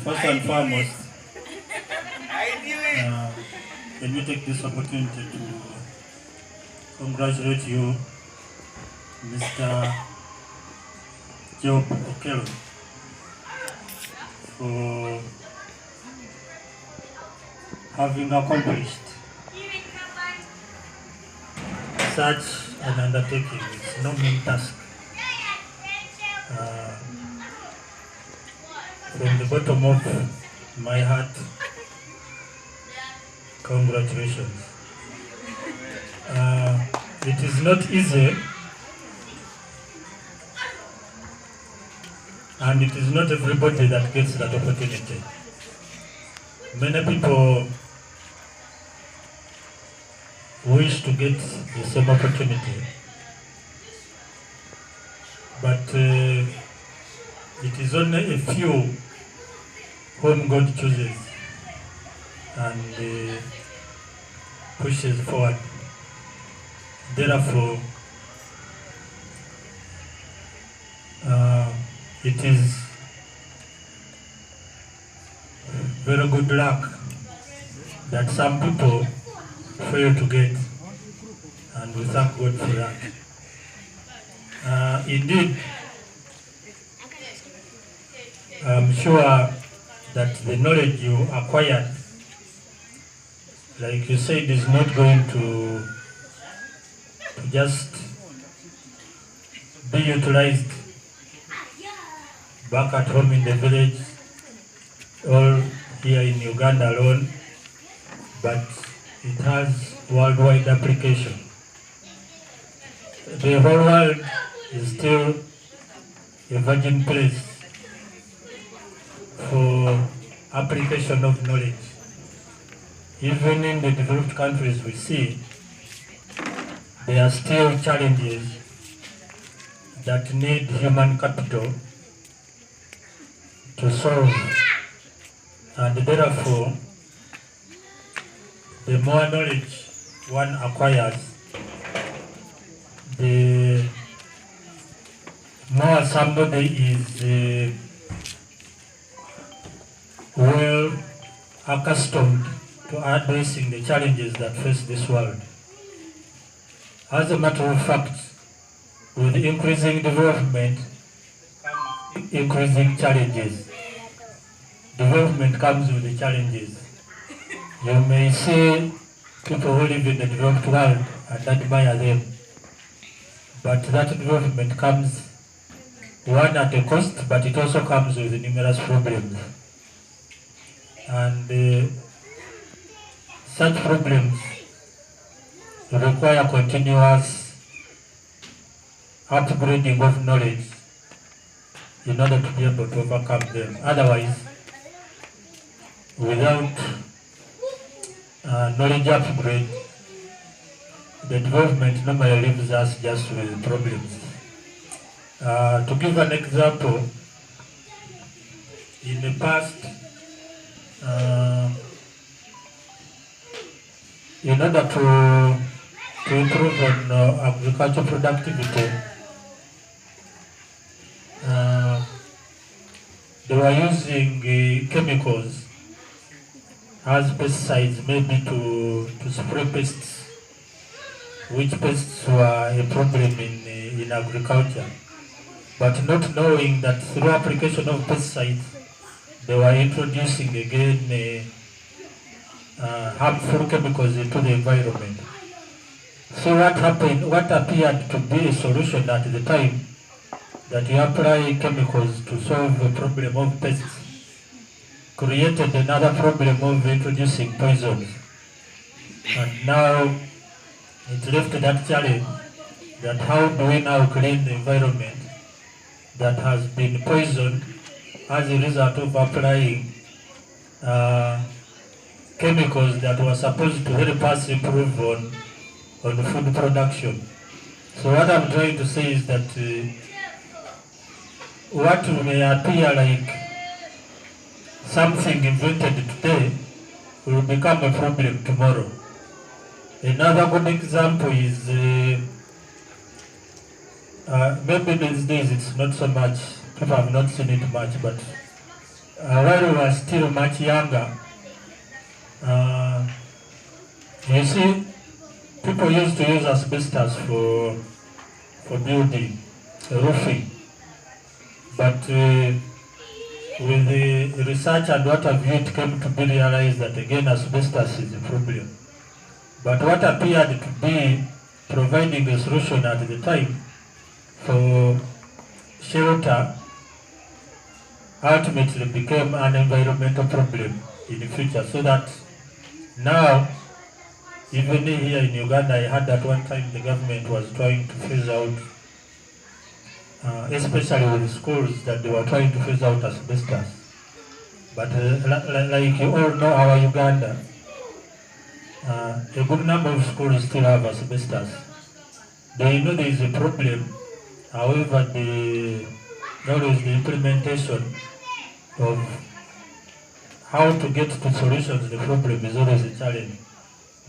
First and foremost, let me take this opportunity to congratulate you, Mr. Job Okello, for having accomplished such an undertaking. It's no mean task. From the bottom of my heart, congratulations. It is not easy, and it is not everybody that gets that opportunity. Many people wish to get the same opportunity, but it is only a few whom God chooses and pushes forward. Therefore, it is very good luck that some people fail to get, and we thank God for that. Indeed, I'm sure that the knowledge you acquired, like you said, is not going to just be utilized back at home in the village or here in Uganda alone, but it has worldwide application. The whole world is still a virgin place for application of knowledge. Even in the developed countries we see, there are still challenges that need human capital to solve, and therefore, the more knowledge one acquires, the more somebody is well accustomed to addressing the challenges that face this world. As a matter of fact, with increasing development, increasing challenges. Development comes with the challenges. You may see people who live in the developed world and admire them, but that development comes, one, at a cost, but it also comes with numerous problems. And such problems require continuous upgrading of knowledge in order to be able to overcome them. Otherwise, without knowledge upgrade, the development normally leaves us just with problems. To give an example, in the past, in order to improve on agricultural productivity, they were using chemicals as pesticides, maybe to spray pests, which pests were a problem in agriculture. But not knowing that through application of pesticides, they were introducing again harmful chemicals into the environment. So what happened, what appeared to be a solution at the time, that you apply chemicals to solve the problem of pests, created another problem of introducing poisons. And now it left that challenge, that how do we now clean the environment that has been poisoned as a result of applying chemicals that were supposed to help us improve on food production. So what I'm trying to say is that what may appear like something invented today will become a problem tomorrow. Another good example is maybe these days it's not so much, people have not seen it much, but while we were still much younger, you see, people used to use asbestos for building, roofing. But with the research and what have you, it came to be realized that again asbestos is a problem. But what appeared to be providing a solution at the time for shelter ultimately became an environmental problem in the future, so that now, even here in Uganda, I heard that one time the government was trying to phase out, especially with schools, that they were trying to phase out asbestos. But like you all know, our Uganda, a good number of schools still have asbestos. They know there is a problem, however, always the implementation of how to get to solutions to the problem is always a challenge.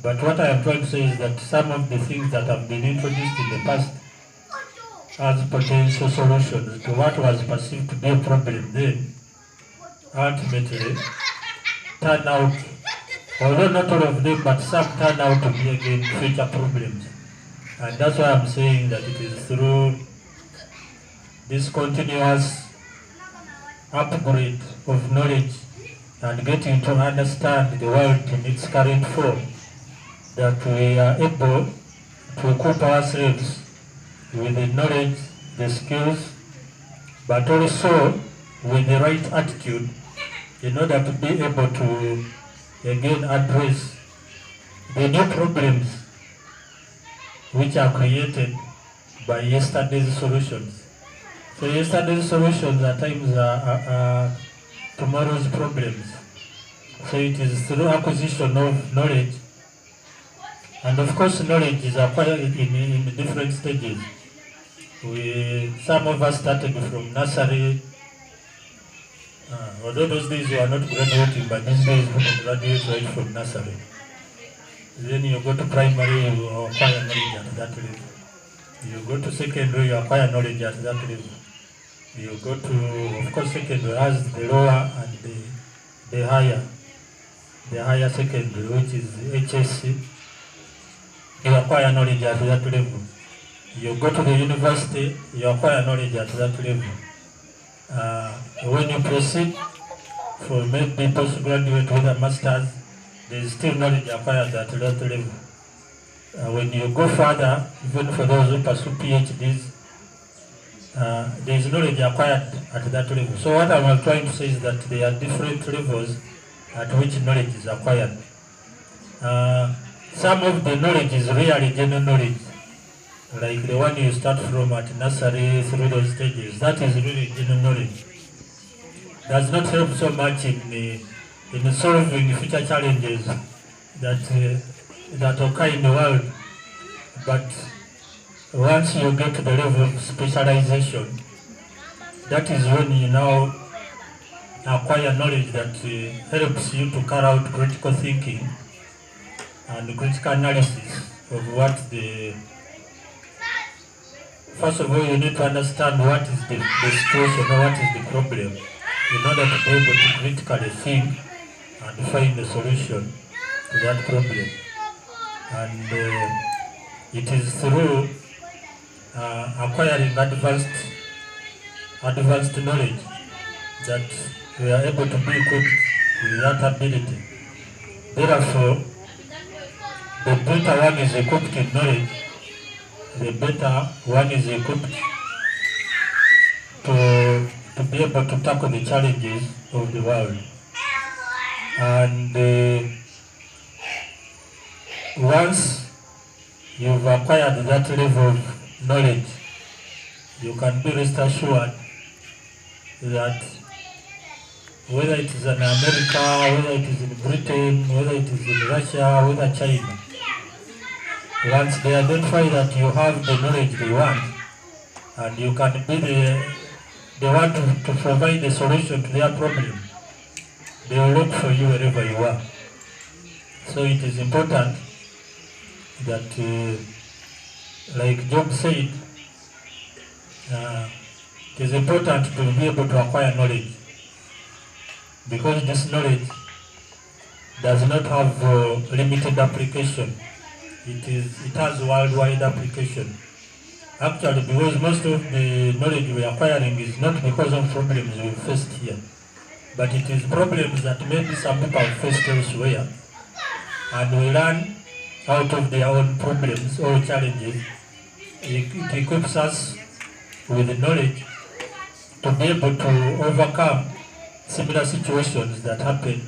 But what I am trying to say is that some of the things that have been introduced in the past as potential solutions to what was perceived to be a problem then, ultimately turn out, although not all of them, but some turn out to be again future problems. And that's why I'm saying that it is through this continuous upgrade of knowledge and getting to understand the world in its current form that we are able to equip ourselves with the knowledge, the skills, but also with the right attitude in order to be able to again address the new problems which are created by yesterday's solutions. So yesterday's solutions at times are tomorrow's problems. So it is through acquisition of knowledge, and of course knowledge is acquired in different stages. Some of us started from nursery, although those days we are not graduating, but these days we graduate right from nursery. Then you go to primary, you acquire knowledge at that level. You go to secondary, you acquire knowledge at that level. You go to, of course, secondary as the lower and the higher secondary, which is HSC. You acquire knowledge at that level. You go to the university, you acquire knowledge at that level. When you proceed for maybe postgraduate with a master's, there is still knowledge acquired at that level. When you go further, even for those who pursue PhDs, there is knowledge acquired at that level. So what I'm trying to say is that there are different levels at which knowledge is acquired. Some of the knowledge is really general knowledge, like the one you start from at nursery through those stages. That is really general knowledge. Does not help so much in solving future challenges that occur in the world. But once you get to the level of specialization, that is when you now acquire knowledge that helps you to carry out critical thinking and critical analysis of what first of all, you need to understand what is the situation or what is the problem in order to be able to critically think and find the solution to that problem. And it is through acquiring advanced knowledge that we are able to be equipped with that ability. Therefore, the better one is equipped in knowledge, the better one is equipped to be able to tackle the challenges of the world. And once you've acquired that level of knowledge, you can be rest assured that whether it is in America, whether it is in Britain, whether it is in Russia, whether China, once they identify that you have the knowledge they want, and you can be the one to provide the solution to their problem, they will look for you wherever you are. So it is important that, like Job said, it is important to be able to acquire knowledge. because this knowledge does not have limited application. It has worldwide application. Actually, because most of the knowledge we are acquiring is not because of problems we faced here, but it is problems that maybe some people have faced elsewhere, and we learn out of their own problems or challenges. It equips us with the knowledge to be able to overcome similar situations that happen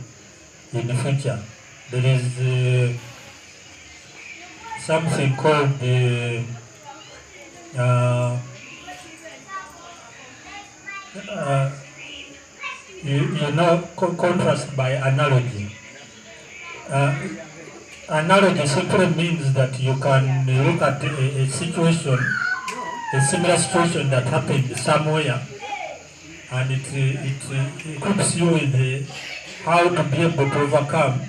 in the future. There is something called contrast by analogy. Analogy simply means that you can look at a situation, a similar situation that happened somewhere, and it equips you with how to be able to overcome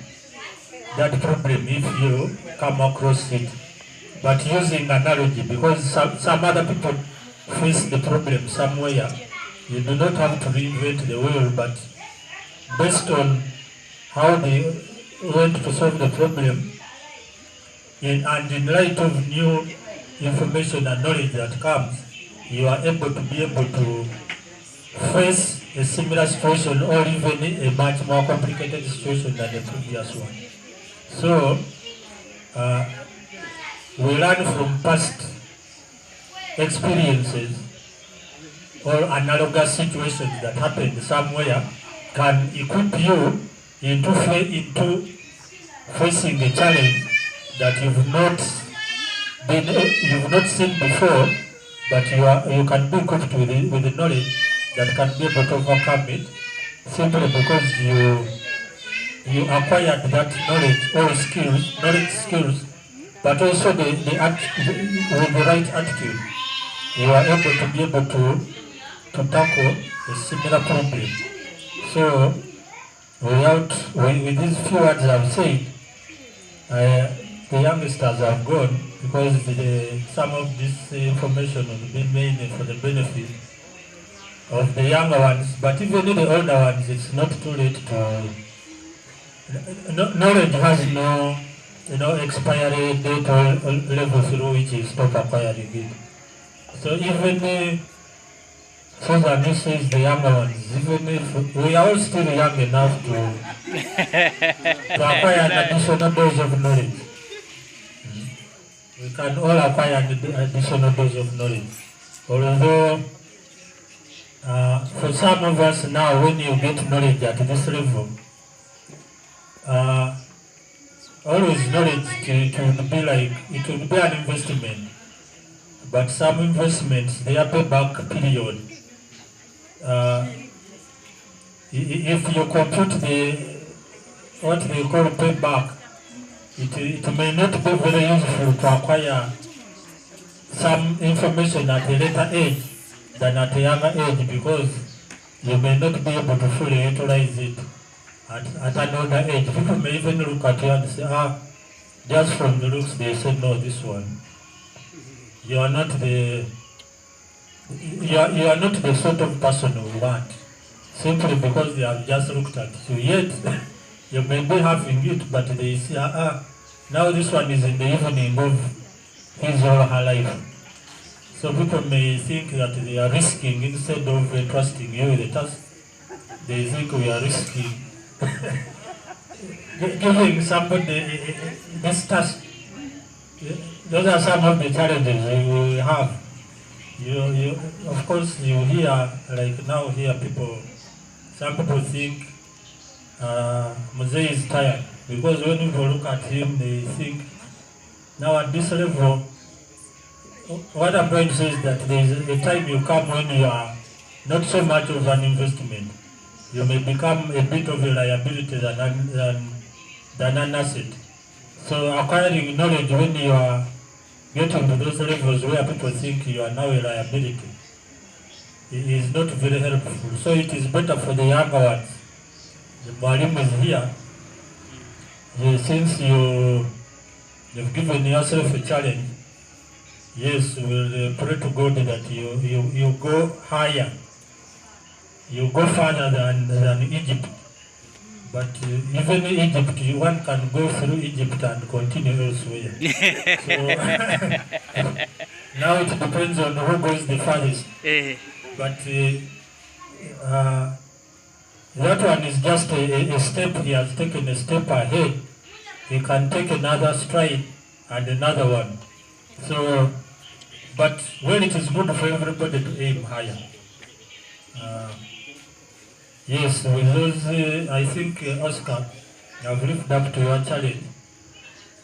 that problem if you come across it. But using analogy, because some other people face the problem somewhere, you do not have to reinvent the wheel, but based on how they went to solve the problem, and in light of new information and knowledge that comes, you are able to face a similar situation or even a much more complicated situation than the previous one. So, we learn from past experiences or analogous situations that happened somewhere can equip you into facing a challenge that you've not seen before, but you can be equipped with the knowledge that can be able to overcome it simply because you acquired that knowledge or skills, but also with the right attitude, you are able to tackle a similar problem. So, with these few words I've said, the youngsters have gone because some of this information will be mainly for the benefit of the younger ones, but even the older ones, it's not too late to. Knowledge has no expiry date or level through which you stop acquiring it. So even Susan, who says the younger ones, even if we are all still young enough to acquire an additional dose of knowledge. We can all acquire an additional dose of knowledge. Although, for some of us now, when you get knowledge at this level, always knowledge it will be an investment. But some investments, their payback period, if you compute what they call payback, it may not be very useful to acquire some information at a later age than at a younger age, because you may not be able to fully utilize it at an older age. People may even look at you and say, just from the looks, they say, no, this one. You are not the sort of person we want, simply because they have just looked at you. Yet, you may be having it, but they say, now this one is in the evening of his or her life. So people may think that they are risking instead of trusting you with the task. They think we are risking giving somebody this task. Those are some of the challenges we have. You of course, you hear, like now here some people think Mzee is tired, because when people look at him, they think, now at this level, what I'm trying to say is that there is a time you come when you are not so much of an investment. You may become a bit of a liability than an asset. So acquiring knowledge when you are getting to those levels where people think you are now a liability, it is not very helpful. So it is better for the younger ones. The Mwalimu is here. Since you've given yourself a challenge, yes, we'll pray to God that you go higher. You go further than Egypt. But even Egypt, one can go through Egypt and continue elsewhere. So now it depends on who goes the farthest. But that one is just a step. He has taken a step ahead. He can take another stride and another one. So, but well, it is good for everybody to aim higher. Yes, with those, I think, Oscar, I've lived up to your challenge.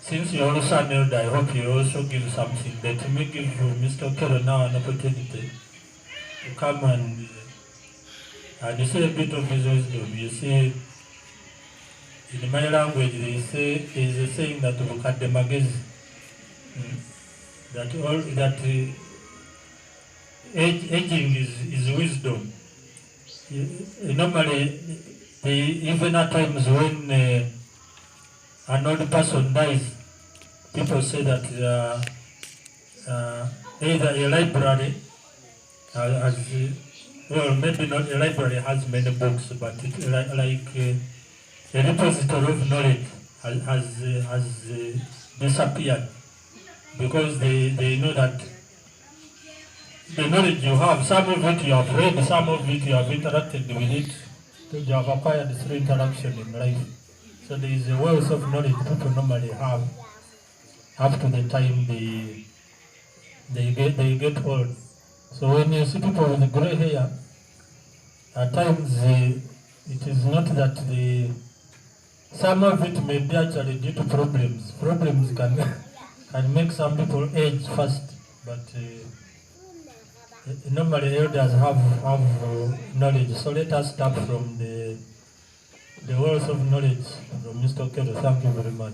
Since you're also an elder, I hope you also give something. Let me give Mr. Okello now an opportunity to come and say a bit of his wisdom. You see, in my language, they say, is a saying that aging is wisdom. Normally, even at times when an old person dies, people say that either a library has, well, maybe not a library has many books, but it, like a repository of knowledge has disappeared, because they know that the knowledge you have, some of it you have read, some of it you have interacted with it, you have acquired through interaction in life. So there is a wealth of knowledge people normally have up to the time they get old. So when you see people with gray hair, at times it is not that some of it may be actually due to problems. Problems can make some people age fast, but normally elders have knowledge. So let us start from the wealth of knowledge from Mr. Okello. Thank you very much.